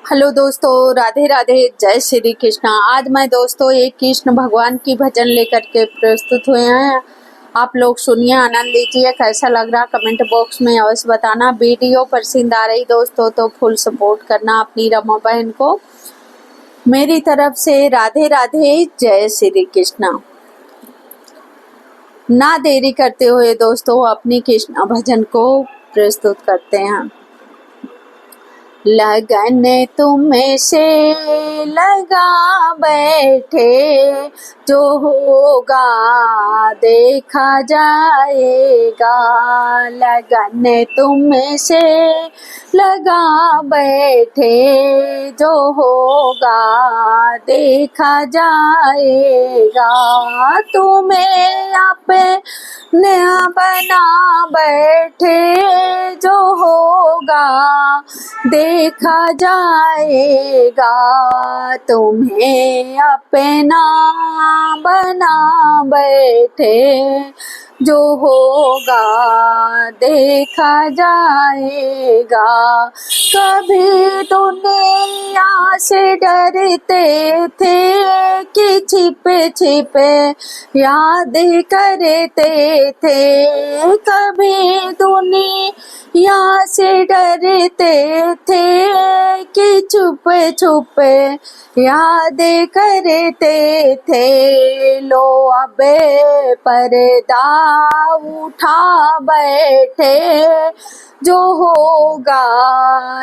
Hello दोस्तों, राधे राधे, जय श्री कृष्णा। आज मैं दोस्तों एक कृष्ण भगवान की भजन लेकर के प्रस्तुत हुए हैं। आप लोग सुनिए, आनंद लीजिए। कैसा लग रहा कमेंट बॉक्स में अवश्य बताना। वीडियो पसंद आ रही दोस्तों तो फुल सपोर्ट करना अपनी रमा बहन को। मेरी तरफ से राधे राधे, जय श्री कृष्णा। ना देरी करते हुए दोस्तों अपनी कृष्ण भजन को प्रस्तुत करते हैं। लगन तुम्हें से लगा बैठे, जो होगा देखा जाएगा। लगन तुम्हें से लगा बैठे, जो होगा देखा जाएगा। तुम्हें अपने बना बैठे, जो होगा देखा जाएगा। तुम्हें अपना बना बैठे, जो होगा देखा जाएगा। कभी दुनिया से डरते थे कि छिपे छिपे याद करते थे। कभी दुनिया से डरते थे कि छुपे छुपे याद करते थे। लो अबे पर्दा उठा बैठे, जो होगा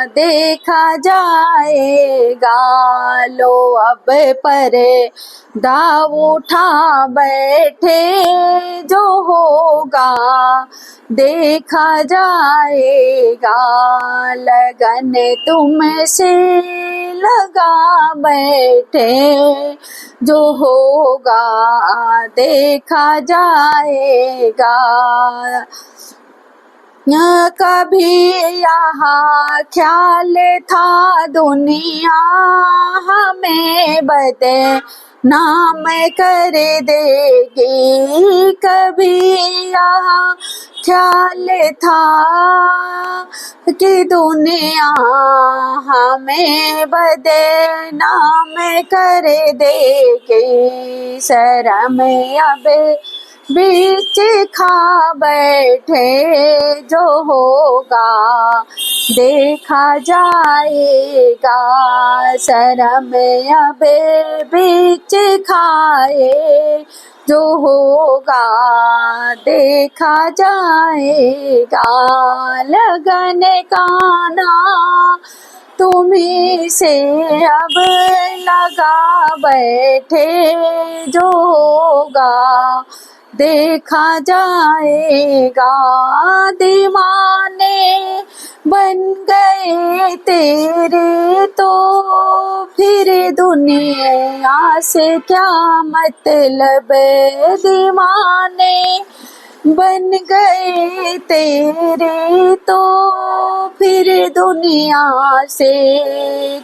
देखा जाएगा। लो अब पर्दा उठा बैठे, जो होगा देखा जाएगा। लगन तुमसे लगा बैठे, जो होगा देखा जाएगा। कभी यहाँ ख्याल था दुनिया हमें बदनाम कर देगी। कभी यहाँ ख्याल था कि दुनिया हमें बदनाम कर देगी। शर्म अब बीच खा बैठे, जो होगा देखा जाएगा। शर्म अब बीच खाए, जो होगा देखा जाएगा। लगन गाना तुम्ही से अब लगा बैठे, जो होगा देखा जाएगा। दीवाने बन गए तेरे तो फिर दुनिया से क्या मतलब। दीवाने बन गए तेरे तो फिर दुनिया से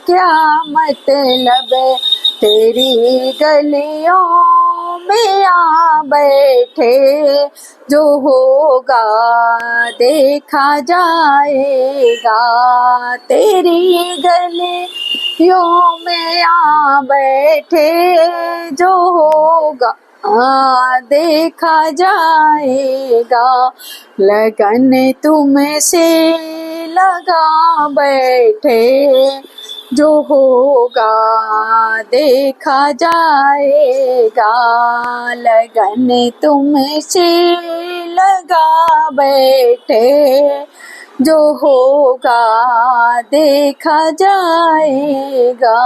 क्या मतलब। तेरी गलियों में आ बैठे, जो होगा देखा जाएगा। तेरी गलियों में आ बैठे, जो होगा देखा जाएगा। लगन तुमसे लगा बैठे, जो होगा देखा जाएगा। लगन तुमसे लगा बैठे, जो होगा देखा जाएगा।